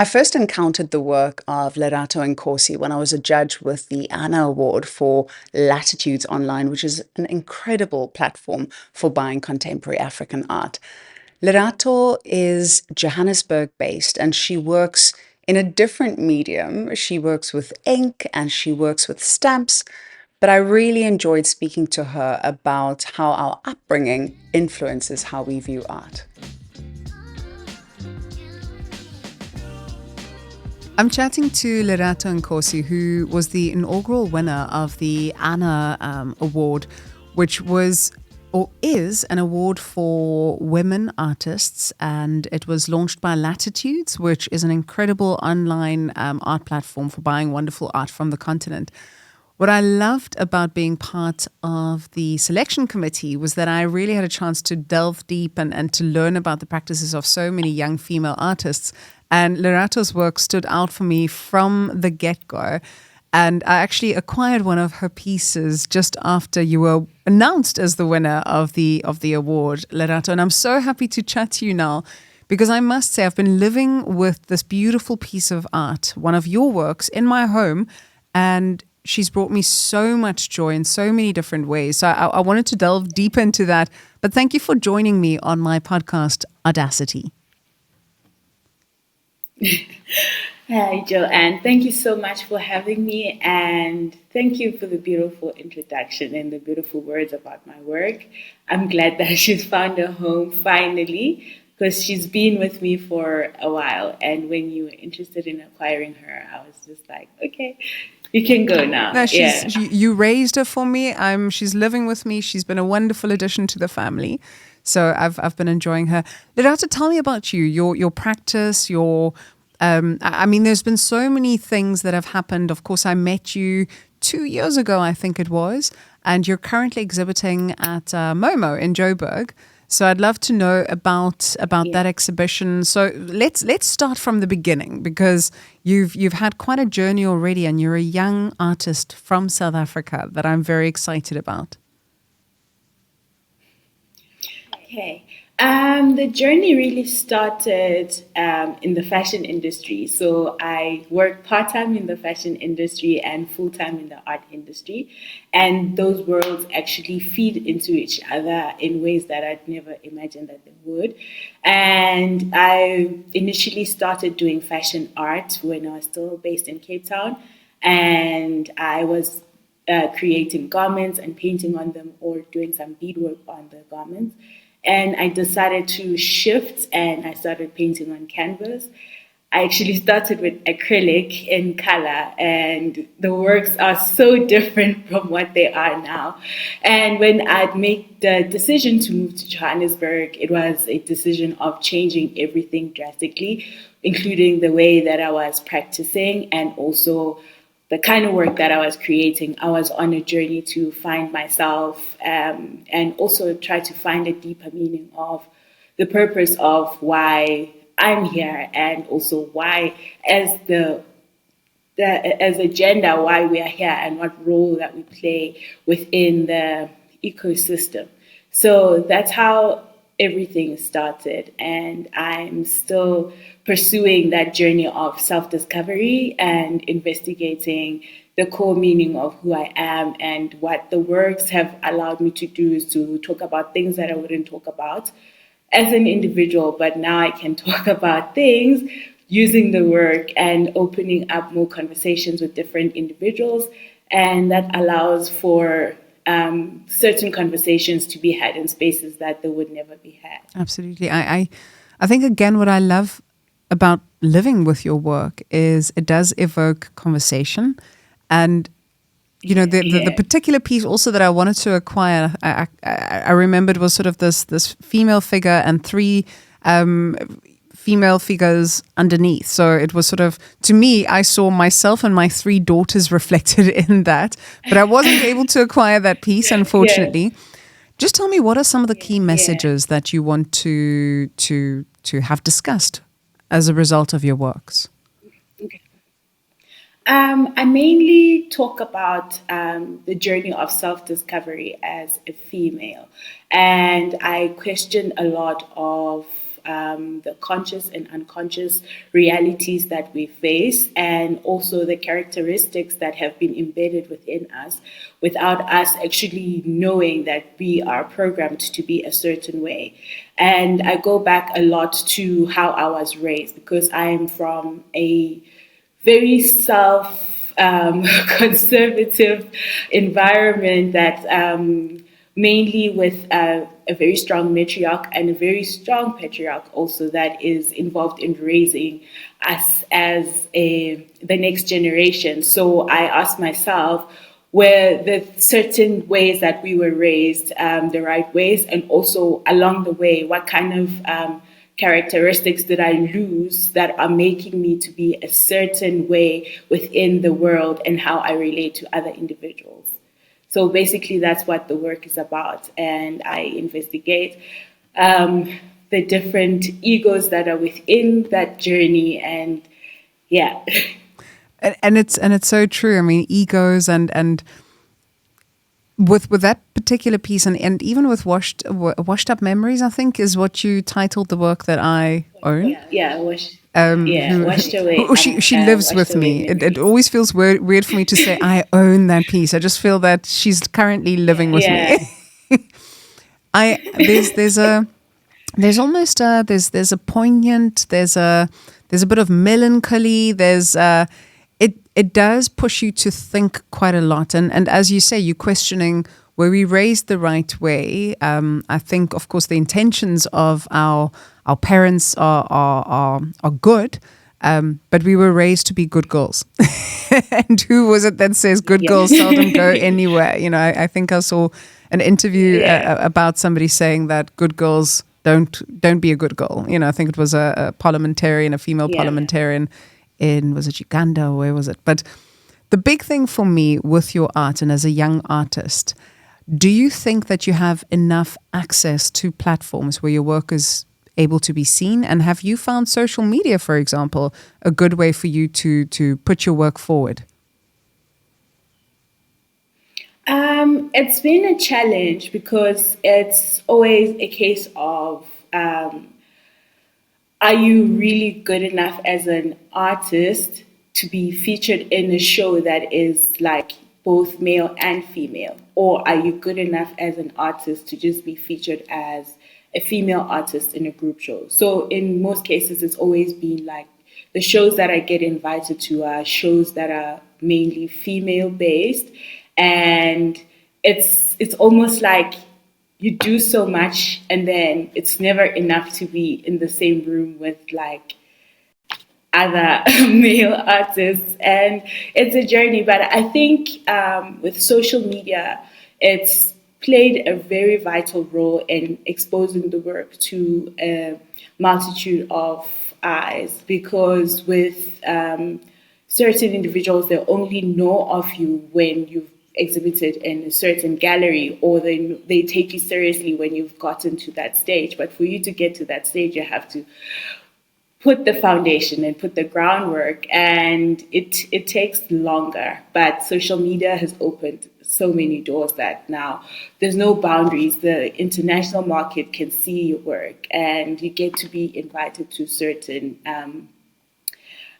I first encountered the work of Lerato and Nkosi when I was a judge with the Anna Award for Latitudes Online, which is an incredible platform for buying contemporary African art. Lerato is Johannesburg based and she works in a different medium. She works with ink and she works with stamps, but I really enjoyed speaking to her about how our upbringing influences how we view art. I'm chatting to Lerato Nkosi, who was the inaugural winner of the Anna Award, which was or is an award for women artists. And it was launched by Latitudes, which is an incredible online art platform for buying wonderful art from the continent. What I loved about being part of the selection committee was that I really had a chance to delve deep and to learn about the practices of so many young female artists. And Lerato's work stood out for me from the get-go. And I actually acquired one of her pieces just after you were announced as the winner of the award, Lerato. And I'm so happy to chat to you now because I must say I've been living with this beautiful piece of art, one of your works, in my home. And she's brought me so much joy in so many different ways. So I wanted to delve deep into that. But thank you for joining me on my podcast, Audacity. Hi, Joanne. Thank you so much for having me. And thank you for the beautiful introduction and the beautiful words about my work. I'm glad that she's found a home finally because she's been with me for a while. And when you were interested in acquiring her, I was just like, okay, you can go now. No, you raised her for me. She's living with me. She's been a wonderful addition to the family. So I've been enjoying her. Lerato, tell me about you, your practice, there's been so many things that have happened. Of course, I met you 2 years ago, I think it was, and you're currently exhibiting at Momo in Joburg. So I'd love to know about that exhibition. So let's start from the beginning because you've had quite a journey already, and you're a young artist from South Africa that I'm very excited about. Okay. The journey really started in the fashion industry. So I worked part-time in the fashion industry and full-time in the art industry. And those worlds actually feed into each other in ways that I'd never imagined that they would. And I initially started doing fashion art when I was still based in Cape Town. And I was creating garments and painting on them or doing some beadwork on the garments. And I decided to shift and I started painting on canvas. I actually started with acrylic in color, and the works are so different from what they are now. And when I'd made the decision to move to Johannesburg, it was a decision of changing everything drastically, including the way that I was practicing and also the kind of work that I was creating. I was on a journey to find myself and also try to find a deeper meaning of the purpose of why I'm here and also why as a gender, why we are here and what role that we play within the ecosystem. So that's how everything started, and I'm still pursuing that journey of self-discovery and investigating the core meaning of who I am. And what the works have allowed me to do is to talk about things that I wouldn't talk about as an individual, but now I can talk about things using the work and opening up more conversations with different individuals, and that allows for certain conversations to be had in spaces that they would never be had. Absolutely. I think, again, what I love about living with your work is it does evoke conversation. And, the particular piece also that I wanted to acquire, I remembered was sort of this female figure and three female figures underneath. So it was sort of, to me, I saw myself and my three daughters reflected in that, but I wasn't able to acquire that piece, unfortunately. Just tell me, what are some of the key messages that you want to have discussed as a result of your works? Okay. I mainly talk about the journey of self-discovery as a female, and I question a lot of the conscious and unconscious realities that we face, and also the characteristics that have been embedded within us without us actually knowing that we are programmed to be a certain way. And I go back a lot to how I was raised, because I am from a very conservative environment that mainly with a very strong matriarch and a very strong patriarch also that is involved in raising us as the next generation. So I asked myself, were the certain ways that we were raised the right ways, and also along the way, what kind of characteristics did I lose that are making me to be a certain way within the world and how I relate to other individuals. So basically, that's what the work is about. And I investigate the different egos that are within that journey. And yeah. And it's so true. I mean, egos and with that particular piece, and even with washed up memories, I think is what you titled the work that I own. Yeah, washed away. She lives with me. It always feels weird for me to say I own that piece. I just feel that she's currently living with me. There's almost there's a poignant, there's a bit of melancholy, it does push you to think quite a lot, and as you say, you're questioning, were we raised the right way? I think, of course, the intentions of our parents are good, but we were raised to be good girls. And who was it that says good girls seldom go anywhere? You know, I think I saw an interview about somebody saying that good girls don't be a good girl. You know, I think it was a parliamentarian, a female parliamentarian in, was it Uganda or where was it? But the big thing for me with your art, and as a young artist, do you think that you have enough access to platforms where your work is able to be seen? And have you found social media, for example, a good way for you to put your work forward? It's been a challenge, because it's always a case of are you really good enough as an artist to be featured in a show that is like both male and female? Or are you good enough as an artist to just be featured as a female artist in a group show? So in most cases, it's always been like the shows that I get invited to are shows that are mainly female based. And it's almost like you do so much and then it's never enough to be in the same room with like other male artists, and it's a journey. But I think with social media, it's played a very vital role in exposing the work to a multitude of eyes, because with certain individuals, they only know of you when you've exhibited in a certain gallery, or they take you seriously when you've gotten to that stage. But for you to get to that stage, you have to put the foundation and put the groundwork, and it takes longer. But social media has opened so many doors that now there's no boundaries. The international market can see your work, and you get to be invited to certain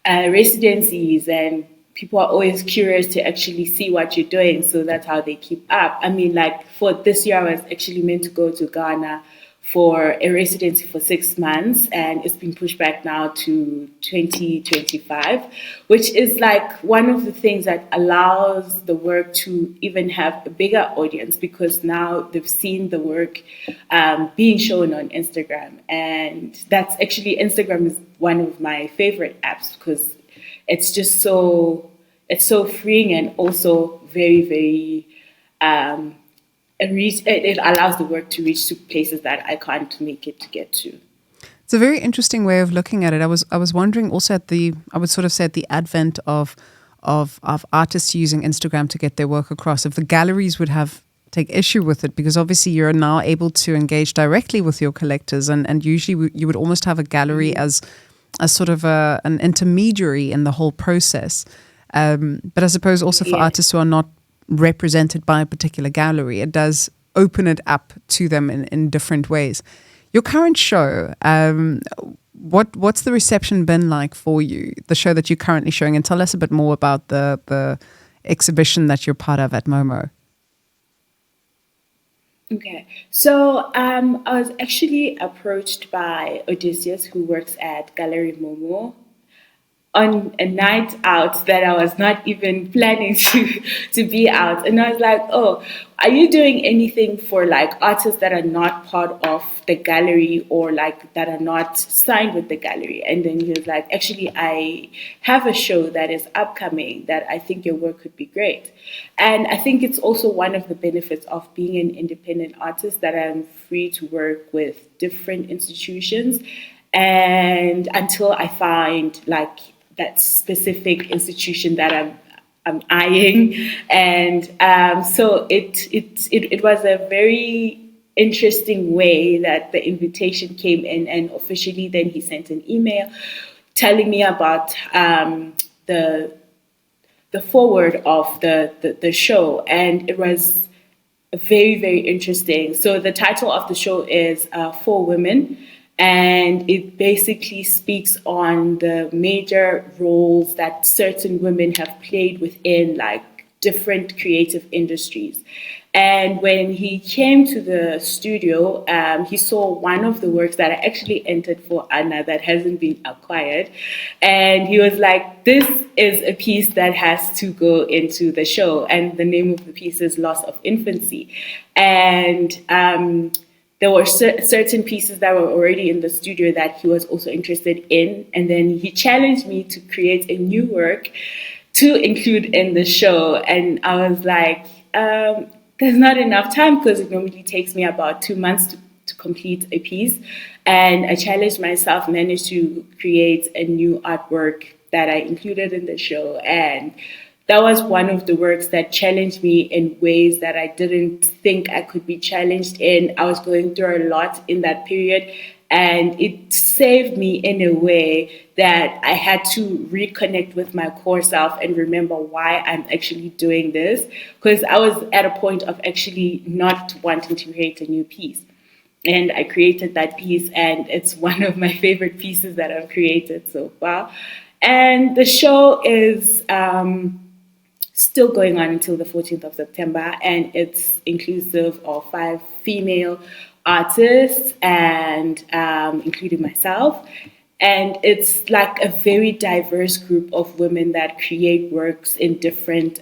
residencies, and people are always curious to actually see what you're doing. So that's how they keep up. I mean, like for this year, I was actually meant to go to Ghana for a residency for 6 months, and it's been pushed back now to 2025, which is like one of the things that allows the work to even have a bigger audience, because now they've seen the work being shown on Instagram. And that's actually, Instagram is one of my favorite apps, because it's just it's so freeing, and also very, very it allows the work to reach to places that I can't make it to get to. It's a very interesting way of looking at it. I was wondering also I would sort of say at the advent of artists using Instagram to get their work across, if the galleries would take issue with it, because obviously you're now able to engage directly with your collectors, and usually you would almost have a gallery as sort of an intermediary in the whole process. But I suppose also for artists who are not represented by a particular gallery, it does open it up to them in different ways. Your current show, what's the reception been like for you? The show that you're currently showing, and tell us a bit more about the exhibition that you're part of at Momo. Okay, so I was actually approached by Odysseus, who works at Gallery Momo, on a night out that I was not even planning to be out. And I was like, oh, are you doing anything for like artists that are not part of the gallery or like that are not signed with the gallery? And then he was like, actually, I have a show that is upcoming that I think your work could be great. And I think it's also one of the benefits of being an independent artist that I'm free to work with different institutions and until I find like that specific institution that I'm eyeing, and so it was a very interesting way that the invitation came in, and officially then he sent an email telling me about the forward of the show, and it was very, very interesting. So the title of the show is For Women, and it basically speaks on the major roles that certain women have played within like different creative industries. And when he came to the studio, he saw one of the works that I actually entered for Anna that hasn't been acquired. And he was like, this is a piece that has to go into the show. And the name of the piece is Loss of Infancy. And there were certain pieces that were already in the studio that he was also interested in. And then he challenged me to create a new work to include in the show. And I was like, there's not enough time because it normally takes me about 2 months to complete a piece. And I challenged myself, managed to create a new artwork that I included in the show. And that was one of the works that challenged me in ways that I didn't think I could be challenged in. I was going through a lot in that period, and it saved me in a way that I had to reconnect with my core self and remember why I'm actually doing this. Because I was at a point of actually not wanting to create a new piece. And I created that piece, and it's one of my favorite pieces that I've created so far. And the show is still going on until the 14th of September, and it's inclusive of 5 female artists, and including myself. And it's like a very diverse group of women that create works in different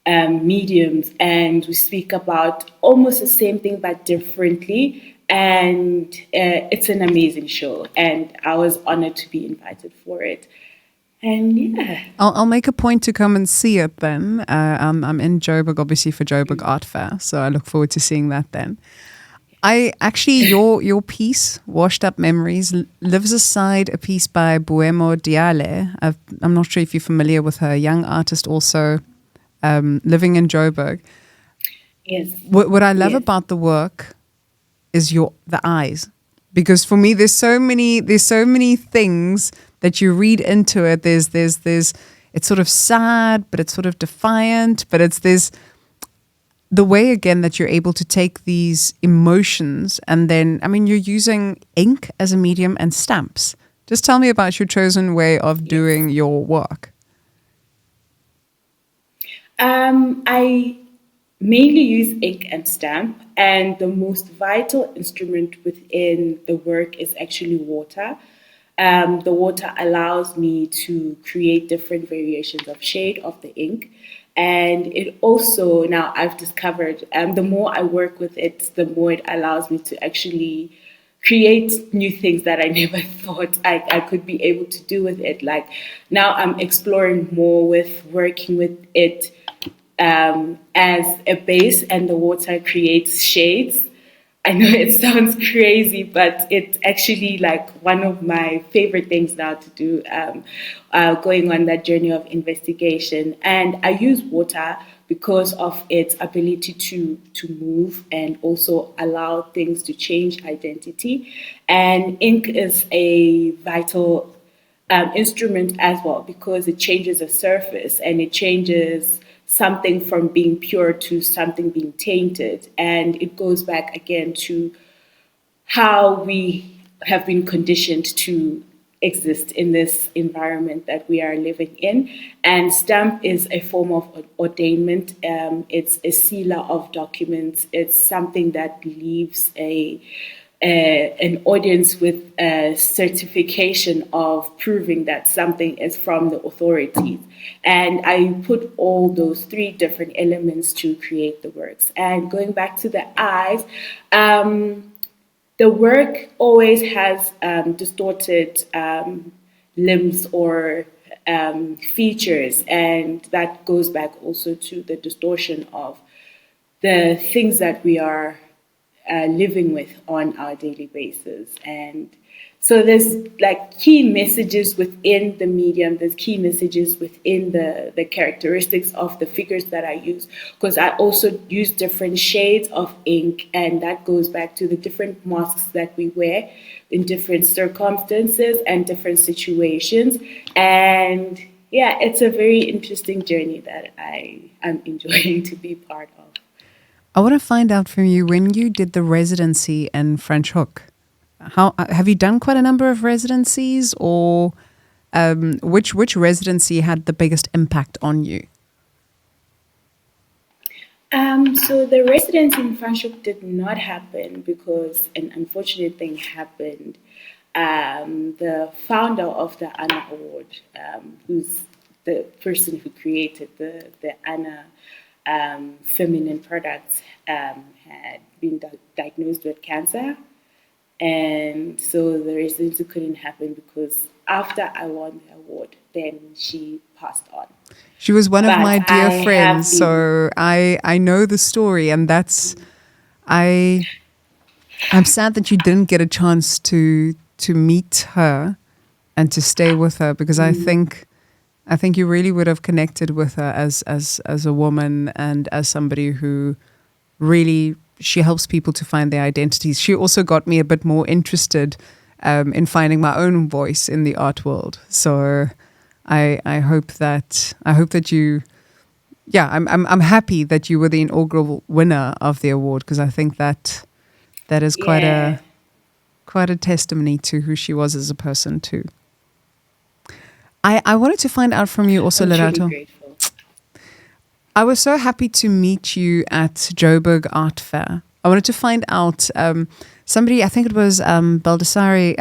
mediums, and we speak about almost the same thing but differently. And it's an amazing show, and I was honored to be invited for it. And yeah. I'll make a point to come and see it then. I'm in Joburg, obviously, for Joburg Art Fair, so I look forward to seeing that then. I actually, your piece, Washed Up Memories, lives aside a piece by Buemo Diale. I'm not sure if you're familiar with her, a young artist also living in Joburg. Yes. What I love Yes. about the work is the eyes, because for me there's so many things that you read into it. There's it's sort of sad, but it's sort of defiant, but there's the way again that you're able to take these emotions, and then I mean you're using ink as a medium and stamps. Just tell me about your chosen way of doing your work. I mainly use ink and stamp, and the most vital instrument within the work is actually water. The water allows me to create different variations of shade of the ink. And it also, now I've discovered, the more I work with it, the more it allows me to actually create new things that I never thought I could be able to do with it. Like now I'm exploring more with working with it as a base, and the water creates shades. I know it sounds crazy, but it's actually like one of my favorite things now to do, going on that journey of investigation. And I use water because of its ability to move and also allow things to change identity. And ink is a vital instrument as well, because it changes a surface, and it changes something from being pure to something being tainted. And it goes back again to how we have been conditioned to exist in this environment that we are living in. And stamp is a form of ordainment. It's a sealer of documents. It's something that leaves an audience with a certification of proving that something is from the authorities. And I put all those three different elements to create the works. And going back to the eyes, the work always has distorted limbs or features, and that goes back also to the distortion of the things that we are living with on our daily basis. And so there's like key messages within the medium, there's key messages within the characteristics of the figures that I use, because I also use different shades of ink, and that goes back to the different masks that we wear in different circumstances and different situations. And yeah, it's a very interesting journey that I am enjoying to be part of. I want to find out from you, when you did the residency in French Hook, how have you done quite a number of residencies, or which residency had the biggest impact on you? So the residency in Franschhoek did not happen because an unfortunate thing happened. The founder of the Anna Award, who's the person who created the Anna feminine products, had been diagnosed with cancer. And so the residency couldn't happen because after I won the award, then she passed on. She was one of But my I dear have friends, been, so I know the story, and I I'm sad that you didn't get a chance to meet her and to stay with her, because I think you really would have connected with her as a woman and as somebody who really, she helps people to find their identities. She also got me a bit more interested in finding my own voice in the art world. So I hope that you, yeah, I'm happy that you were the inaugural winner of the award, because I think that is yeah, quite a testimony to who she was as a person too. I wanted to find out from you also, I'm truly Lerato. grateful. I was so happy to meet you at Joburg Art Fair. I wanted to find out, somebody, I think it was Baldessari,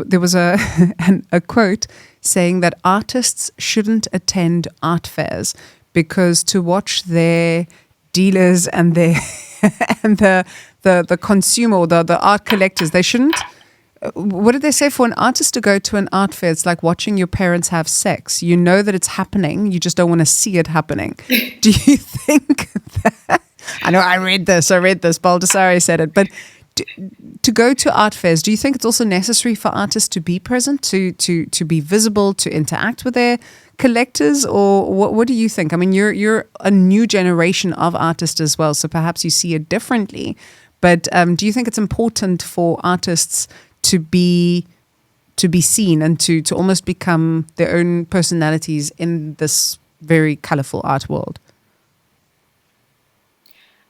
there was a quote saying that artists shouldn't attend art fairs because to watch their dealers and their and the consumer, or the art collectors, they shouldn't. What did they say? For an artist to go to an art fair, it's like watching your parents have sex. You know that it's happening, you just don't want to see it happening. Do you think that? I know I read this, Baldessari said it, but to, to go to art fairs, do you think it's also necessary for artists to be present, to be visible, to interact with their collectors, or what do you think? I mean, you're a new generation of artists as well, so perhaps you see it differently. But do you think it's important for artists to be seen and to almost become their own personalities in this very colorful art world?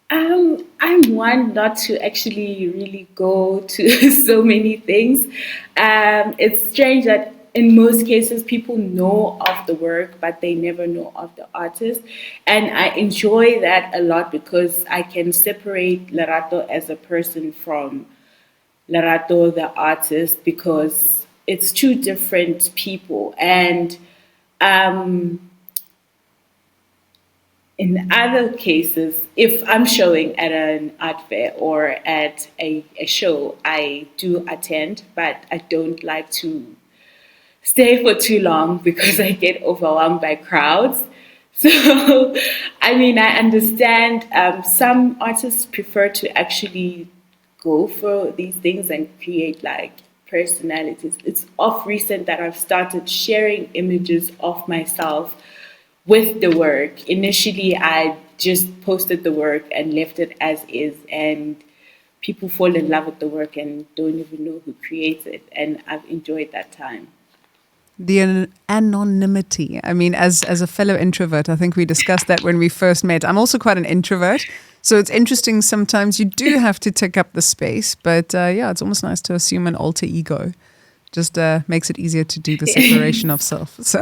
I'm one not to actually really go to so many things. It's strange that in most cases people know of the work, but they never know of the artist. And I enjoy that a lot because I can separate Lerato as a person from Lerato the artist, because it's two different people. And um, in other cases, if I'm showing at an art fair or at a show, I do attend, but I don't like to stay for too long because I get overwhelmed by crowds. So, I mean, I understand some artists prefer to actually go for these things and create like personalities. It's of recent that I've started sharing images of myself with the work. Initially, I just posted the work and left it as is, and people fall in love with the work and don't even know who creates it. And I've enjoyed that time. The anonymity. I mean, as a fellow introvert, I think we discussed that when we first met. I'm also quite an introvert, So it's interesting. Sometimes you do have to take up the space, but yeah, it's almost nice to assume an alter ego. Just makes it easier to do the separation of self. So,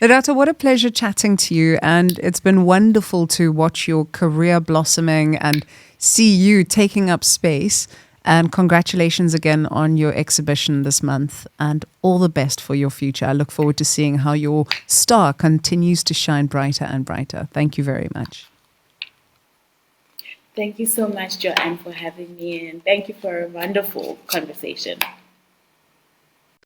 Lerato, what a pleasure chatting to you. And it's been wonderful to watch your career blossoming and see you taking up space. And congratulations again on your exhibition this month and all the best for your future. I look forward to seeing how your star continues to shine brighter and brighter. Thank you very much. Thank you so much, Joanne, for having me, and thank you for a wonderful conversation.